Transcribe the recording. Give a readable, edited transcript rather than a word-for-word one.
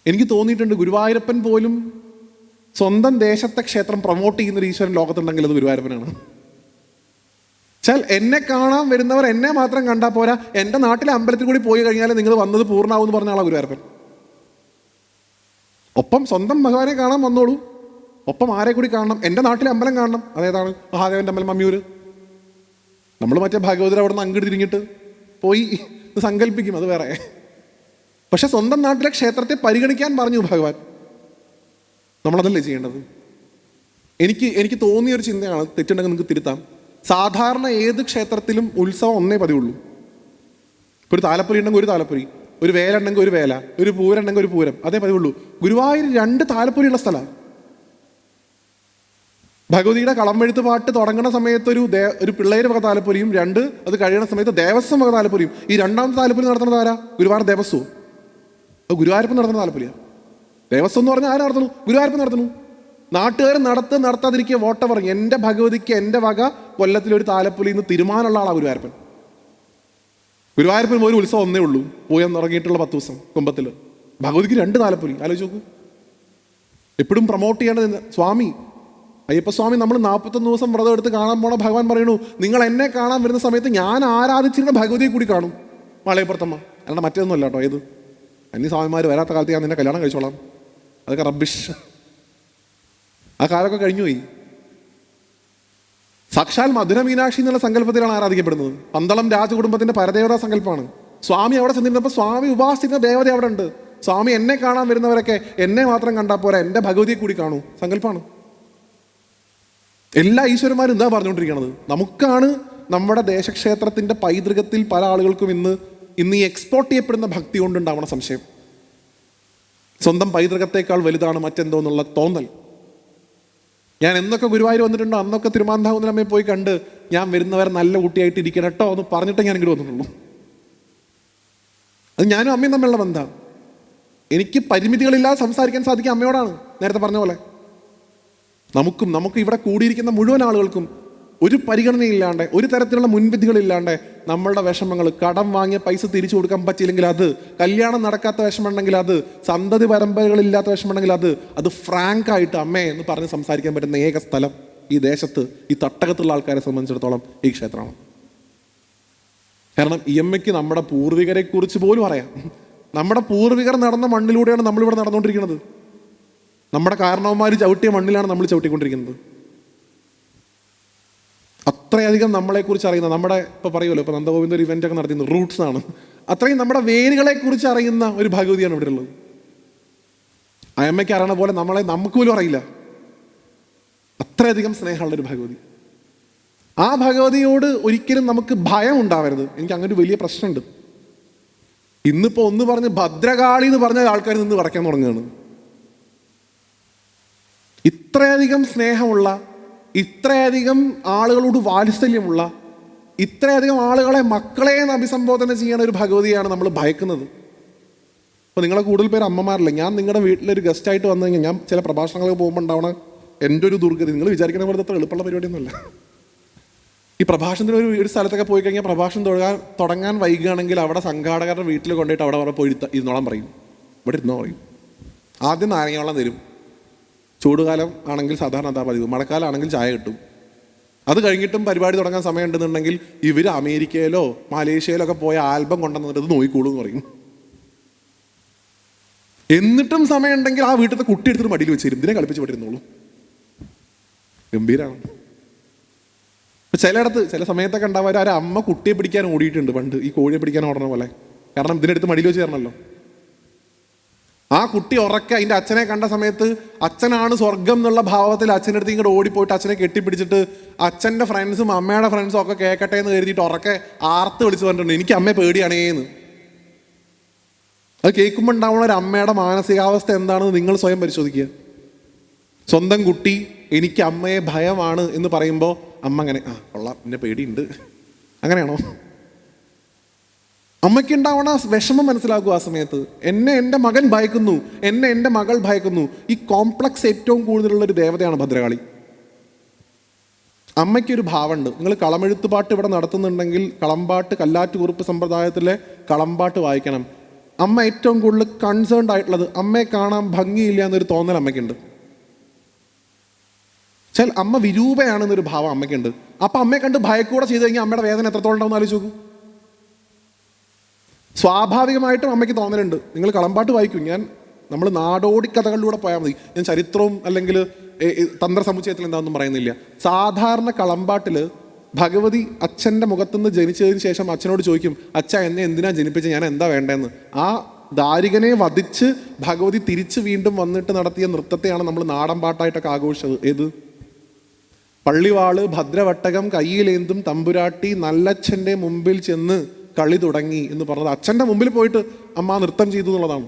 എനിക്ക് തോന്നിയിട്ടുണ്ട് ഗുരുവായൂരപ്പൻ പോലും സ്വന്തം ദേശത്തെ ക്ഷേത്രം പ്രൊമോട്ട് ചെയ്യുന്നൊരു ഈശ്വരൻ ലോകത്തുണ്ടെങ്കിൽ അത് ഗുരുവായൂരപ്പനാണ്. വെച്ചാൽ എന്നെ കാണാൻ വരുന്നവർ എന്നെ മാത്രം കണ്ടാൽ പോരാ, എൻ്റെ നാട്ടിലെ അമ്പലത്തിൽ കൂടി പോയി കഴിഞ്ഞാൽ നിങ്ങൾ വന്നത് പൂർണ്ണമാവും എന്ന് പറഞ്ഞ ആളാണ് ഗുരുവായൂരപ്പൻ. ഒപ്പം സ്വന്തം ഭഗവാനെ കാണാൻ വന്നോളൂ, ഒപ്പം ആരെ കൂടി കാണണം? എൻ്റെ നാട്ടിലെ അമ്പലം കാണണം. അതേതാണ്? മഹാദേവൻ്റെ അമ്പലം മമ്മിയൂർ. നമ്മൾ മറ്റേ ഭാഗവതർ അവിടെ നിന്ന് അങ്ങോട്ട് തിരിഞ്ഞിട്ട് പോയി സങ്കല്പിക്കും, അത് വേറെ. പക്ഷെ സ്വന്തം നാട്ടിലെ ക്ഷേത്രത്തെ പരിഗണിക്കാൻ പറഞ്ഞു ഭഗവാൻ. നമ്മളതല്ലേ ചെയ്യേണ്ടത്? എനിക്ക് തോന്നിയൊരു ചിന്തയാണ്, തെറ്റുണ്ടെങ്കിൽ നിങ്ങൾക്ക് തിരുത്താം. സാധാരണ ഏത് ക്ഷേത്രത്തിലും ഉത്സവം ഒന്നേ പതിവുള്ളൂ. ഇപ്പോൾ ഒരു താലപ്പൊലി ഉണ്ടെങ്കിൽ ഒരു താലപ്പൊലി, ഒരു വേല ഉണ്ടെങ്കിൽ ഒരു വേല, ഒരു പൂരം ഉണ്ടെങ്കിൽ ഒരു പൂരം, അതേ പതിവുള്ളൂ. ഗുരുവായൂർ 2 താലപ്പൊലിയുള്ള സ്ഥലമാണ്. ഭഗവതിയുടെ കളമെഴുത്ത് പാട്ട് തുടങ്ങുന്ന സമയത്ത് ഒരു പിള്ളേര് വക താലപ്പൊലിയും, 2 അത് കഴിയുന്ന സമയത്ത് ദേവസ്വം വക താലപ്പൊലിയും. ഈ 2ാമത്തെ താലപ്പൊലി നടത്തുന്നത് ആരാ? ഗുരുവായൂർ ദേവസ്വം. അത് ഗുരുവായൂരപ്പൻ നടത്തുന്ന താലപ്പൊലിയാണ്. ദേവസ്വം എന്ന് പറഞ്ഞാൽ ആര് നടത്തുന്നു? ഗുരുവായൂരപ്പൻ നടത്തുന്നു. നാട്ടുകാർ നടത്താതിരിക്കുക വോട്ട പറഞ്ഞു. എൻ്റെ ഭഗവതിക്ക് എൻ്റെ വക കൊല്ലത്തിലൊരു താലപ്പൊലി എന്ന് തീരുമാനമുള്ള ആളാണ് ഗുരുവായൂരപ്പൻ. ഗുരുവായൂരപ്പൻ ഒരു ഉത്സവം ഒന്നേ ഉള്ളൂ, പോയെന്ന് ഇറങ്ങിയിട്ടുള്ള 10 ദിവസം കുംഭത്തിൽ. ഭഗവതിക്ക് 2 താലപ്പൊലി. ആലോചിച്ച് നോക്കൂ. എപ്പോഴും പ്രൊമോട്ട് ചെയ്യേണ്ടത് സ്വാമി അയ്യപ്പസ്വാമി നമ്മൾ 41 ദിവസം വ്രതം എടുത്ത് കാണാൻ പോണ ഭഗവാൻ പറയണു, നിങ്ങൾ എന്നെ കാണാൻ വരുന്ന സമയത്ത് ഞാൻ ആരാധിച്ചിരുന്ന ഭഗവതിയെ കൂടി കാണും. മളയപ്പുറത്തമ്മ അല്ലാണ്ട് മറ്റേതൊന്നും അല്ല കേട്ടോ. ഏത് അന്യസ്വാമിമാർ വരാത്ത കാലത്ത് ഞാൻ നിന്നെ കല്യാണം കഴിച്ചോളാം, അതൊക്കെ റബ്ബിഷ്. ആ കാലമൊക്കെ കഴിഞ്ഞുപോയി. സാക്ഷാൽ മധുര മീനാക്ഷി എന്നുള്ള സങ്കല്പത്തിലാണ് ആരാധിക്കപ്പെടുന്നത്. പന്തളം രാജകുടുംബത്തിന്റെ പരദേവതാ സങ്കല്പമാണ്. സ്വാമി അവിടെ ചെന്നിരുന്നപ്പോൾ സ്വാമി ഉപാസിക്കുന്ന ദേവത അവിടെ ഉണ്ട്. സ്വാമി എന്നെ കാണാൻ വരുന്നവരൊക്കെ എന്നെ മാത്രം കണ്ടാൽ പോരാ, എൻ്റെ ഭഗവതിയെ കൂടി കാണൂ. സങ്കല്പമാണ്. എല്ലാ ഈശ്വരന്മാരും എന്താ പറഞ്ഞുകൊണ്ടിരിക്കുന്നത്? നമുക്കാണ് നമ്മുടെ ദേശക്ഷേത്രത്തിന്റെ പൈതൃകത്തിൽ പല ആളുകൾക്കും ഇന്ന് ഈ എക്സ്പോർട്ട് ചെയ്യപ്പെടുന്ന ഭക്തി കൊണ്ടുണ്ടാവണ സംശയം. സ്വന്തം പൈതൃകത്തെക്കാൾ വലുതാണ് മറ്റെന്തോ എന്നുള്ള തോന്നൽ. ഞാൻ എന്നൊക്കെ ഗുരുവായൂർ വന്നിട്ടുണ്ടോ അന്നൊക്കെ തിരുമാന്താകുന്നമ്മയെ പോയി കണ്ട് ഞാൻ വരുന്നവർ നല്ല കുട്ടിയായിട്ട് ഇരിക്കണം കേട്ടോ എന്ന് പറഞ്ഞിട്ടേ ഞാൻ ഇങ്ങോട്ട് വന്നിട്ടുള്ളൂ. അത് ഞാനും അമ്മയും തമ്മിലുള്ള ബന്ധമാണ്. എനിക്ക് പരിമിതികളില്ലാതെ സംസാരിക്കാൻ സാധിക്കുക അമ്മയോടാണ്. നേരത്തെ പറഞ്ഞ പോലെ നമുക്ക് ഇവിടെ കൂടിയിരിക്കുന്ന മുഴുവൻ ആളുകൾക്കും ഒരു പരിഗണനയില്ലാണ്ട്, ഒരു തരത്തിലുള്ള മുൻവിധികളില്ലാണ്ട് നമ്മളുടെ വിഷമങ്ങൾ, കടം വാങ്ങിയ പൈസ തിരിച്ചു കൊടുക്കാൻ പറ്റിയില്ലെങ്കിൽ അത്, കല്യാണം നടക്കാത്ത വിഷമമുണ്ടെങ്കിൽ അത്, സന്തതി പരമ്പരകളില്ലാത്ത വിഷമമുണ്ടെങ്കിൽ അത് ഫ്രാങ്കായിട്ട് അമ്മേ എന്ന് പറഞ്ഞ് സംസാരിക്കാൻ പറ്റുന്ന ഏക സ്ഥലം ഈ ദേശത്ത്, ഈ തട്ടകത്തുള്ള ആൾക്കാരെ സംബന്ധിച്ചിടത്തോളം ഈ ക്ഷേത്രമാണ്. കാരണം ഈ അമ്മയ്ക്ക് നമ്മുടെ പൂർവികരെ കുറിച്ച് പോലും അറിയാം. നമ്മുടെ പൂർവികർ നടന്ന മണ്ണിലൂടെയാണ് നമ്മളിവിടെ നടന്നുകൊണ്ടിരിക്കുന്നത്. നമ്മുടെ കാരണവന്മാർ ചവിട്ടിയ മണ്ണിലാണ് നമ്മൾ ചവിട്ടിക്കൊണ്ടിരിക്കുന്നത്. അത്രയധികം നമ്മളെക്കുറിച്ച് അറിയുന്ന, നമ്മുടെ ഇപ്പോൾ പറയുമല്ലോ, ഇപ്പോൾ നന്ദഗോവിന്ദ ഒരു ഇവൻ്റ് ഒക്കെ നടത്തുന്നത് റൂട്ട്സ് ആണ്. അത്രയും നമ്മുടെ വേരുകളെ കുറിച്ച് അറിയുന്ന ഒരു ഭഗവതിയാണ് ഇവിടെ ഉള്ളത്. അമ്മയ്ക്ക് അറിയണ പോലെ നമുക്ക് പോലും അറിയില്ല. അത്രയധികം സ്നേഹമുള്ളൊരു ഭഗവതി. ആ ഭഗവതിയോട് ഒരിക്കലും നമുക്ക് ഭയം ഉണ്ടാവരുത്. എനിക്ക് അങ്ങനെ ഒരു വലിയ പ്രശ്നമുണ്ട്. ഇന്നിപ്പോൾ ഒന്ന് പറഞ്ഞ് ഭദ്രകാളി എന്ന് പറഞ്ഞ ആൾക്കാർ നിന്ന് വരയ്ക്കാൻ തുടങ്ങുകയാണ്. ഇത്രയധികം സ്നേഹമുള്ള, ഇത്രയധികം ആളുകളോട് വാത്സല്യമുള്ള, ഇത്രയധികം ആളുകളെ മക്കളെ എന്ന് അഭിസംബോധന ചെയ്യുന്ന ഒരു ഭഗവതിയാണ് നമ്മൾ ഭയക്കുന്നത്. അപ്പോൾ നിങ്ങളെ കൂടുതൽ പേര് അമ്മമാരല്ലേ. ഞാൻ നിങ്ങളുടെ വീട്ടിലൊരു ഗസ്റ്റായിട്ട് വന്നു കഴിഞ്ഞാൽ, ഞാൻ ചില പ്രഭാഷണങ്ങൾക്ക് പോകുമ്പോൾ ഉണ്ടാവണ എൻ്റെ ഒരു ദുർഗതി നിങ്ങൾ വിചാരിക്കുന്ന പോലെ അത്ര എളുപ്പമുള്ള പരിപാടിയൊന്നുമല്ല. ഈ പ്രഭാഷണത്തിന് ഒരു സ്ഥലത്തൊക്കെ പോയി കഴിഞ്ഞാൽ പ്രഭാഷണം തുടങ്ങാൻ വൈകുകയാണെങ്കിൽ അവിടെ സംഘാടകരുടെ വീട്ടിൽ കൊണ്ടുപോയിട്ട് അവിടെ പോയി ഇരുന്നോളം പറയും, ഇവിടെ ഇരുന്നോ പറയും. ആദ്യം നാരങ്ങവെള്ളം തരും. ചൂടുകാലം ആണെങ്കിൽ സാധാരണ എന്താ പതിവ്, മഴക്കാലം ആണെങ്കിൽ ചായ കിട്ടും. അത് കഴിഞ്ഞിട്ടും പരിപാടി തുടങ്ങാൻ സമയം ഉണ്ടെന്നുണ്ടെങ്കിൽ ഇവർ അമേരിക്കയിലോ മലേഷ്യയിലോ ഒക്കെ പോയ ആൽബം കൊണ്ടുവന്നിട്ട് ഇത് നോയിക്കോളൂ എന്ന് പറയും. എന്നിട്ടും സമയം ഉണ്ടെങ്കിൽ ആ വീട്ടിലത്തെ കുട്ടി എടുത്തിട്ട് മടിയിൽ വെച്ചിരും, ഇതിനെ കളിപ്പിച്ച് വിട്ടിരുന്നോളൂ. ഗംഭീരാണ്. ചിലയിടത്ത് ചില സമയത്തൊക്കെ ഉണ്ടാവാൻ ഒരു അമ്മ കുട്ടിയെ പിടിക്കാൻ ഓടിയിട്ടുണ്ട് പണ്ട്, ഈ കോഴിയെ പിടിക്കാൻ ഓടണ പോലെ. കാരണം ഇതിനെടുത്ത് മടിയിൽ വെച്ച് തരണമല്ലോ. ആ കുട്ടി ഉറക്കെ അതിൻ്റെ അച്ഛനെ കണ്ട സമയത്ത് അച്ഛനാണ് സ്വർഗം എന്നുള്ള ഭാവത്തിൽ അച്ഛനടുത്ത് ഇങ്ങോട്ട് ഓടിപ്പോയിട്ട് അച്ഛനെ കെട്ടിപ്പിടിച്ചിട്ട് അച്ഛൻ്റെ ഫ്രണ്ട്സും അമ്മയുടെ ഫ്രണ്ട്സും ഒക്കെ കേൾക്കട്ടെ എന്ന് കരുതിയിട്ട് ഉറക്കെ ആർത്ത് വിളിച്ച് പറഞ്ഞിട്ടുണ്ട്, എനിക്ക് അമ്മയെ പേടിയാണേന്ന്. അത് കേൾക്കുമ്പോൾ ഉണ്ടാവുന്ന ഒരു അമ്മയുടെ മാനസികാവസ്ഥ എന്താണെന്ന് നിങ്ങൾ സ്വയം പരിശോധിക്കുക. സ്വന്തം കുട്ടി എനിക്ക് അമ്മയെ ഭയമാണ് എന്ന് പറയുമ്പോൾ അമ്മ അങ്ങനെ കൊള്ളാം, എന്നെ പേടിയുണ്ട്, അങ്ങനെയാണോ? അമ്മയ്ക്കുണ്ടാവണ വിഷമം മനസ്സിലാക്കുക. ആ സമയത്ത് എന്നെ എൻ്റെ മകൻ ഭയക്കുന്നു, എന്നെ എൻ്റെ മകൾ ഭയക്കുന്നു. ഈ കോംപ്ലക്സ് ഏറ്റവും കൂടുതലുള്ളൊരു ദേവതയാണ് ഭദ്രകാളി. അമ്മയ്ക്കൊരു ഭാവമുണ്ട്. നിങ്ങൾ കളമെഴുത്തുപാട്ട് ഇവിടെ നടത്തുന്നുണ്ടെങ്കിൽ കളമ്പാട്ട്, കല്ലാറ്റുകുറുപ്പ് സമ്പ്രദായത്തിലെ കളമ്പാട്ട് വായിക്കണം. അമ്മ ഏറ്റവും കൂടുതൽ കൺസേൺഡ് ആയിട്ടുള്ളത് അമ്മയെ കാണാൻ ഭംഗിയില്ല എന്നൊരു തോന്നൽ അമ്മയ്ക്കുണ്ട്. അമ്മ വിരൂപയാണെന്നൊരു ഭാവം അമ്മയ്ക്കുണ്ട്. അപ്പം അമ്മയെ കണ്ട് ഭയക്കൂടെ ചെയ്ത് കഴിഞ്ഞാൽ അമ്മയുടെ വേദന എത്രത്തോളം ഉണ്ടാവും ആലോചിച്ച് നോക്കൂ. സ്വാഭാവികമായിട്ടും അമ്മയ്ക്ക് തോന്നലുണ്ട്. നിങ്ങൾ കളമ്പാട്ട് വായിക്കും, നമ്മൾ നാടോടി കഥകളിലൂടെ പോയാൽ മതി. ഞാൻ ചരിത്രവും അല്ലെങ്കിൽ തന്ത്ര സമുച്ചയത്തിൽ എന്താണെന്നും പറയുന്നില്ല. സാധാരണ കളമ്പാട്ടിൽ ഭഗവതി അച്ഛൻ്റെ മുഖത്തുനിന്ന് ജനിച്ചതിന് ശേഷം അച്ഛനോട് ചോദിക്കും, അച്ഛ എന്നെ എന്തിനാ ജനിപ്പിച്ച്, ഞാൻ എന്താ വേണ്ടതെന്ന്. ആ ദാരികനെ വധിച്ച് ഭഗവതി തിരിച്ച് വീണ്ടും വന്നിട്ട് നടത്തിയ നൃത്തത്തെയാണ് നമ്മൾ നാടൻ പാട്ടായിട്ടൊക്കെ ആഘോഷിച്ചത്. ഏത് പള്ളിവാള് ഭദ്രവട്ടകം കയ്യിലേന്തും തമ്പുരാട്ടി നല്ലച്ഛൻ്റെ മുമ്പിൽ ചെന്ന് കളി തുടങ്ങി എന്ന് പറഞ്ഞത് അച്ഛൻ്റെ മുമ്പിൽ പോയിട്ട് അമ്മ നൃത്തം ചെയ്തു എന്നുള്ളതാണ്.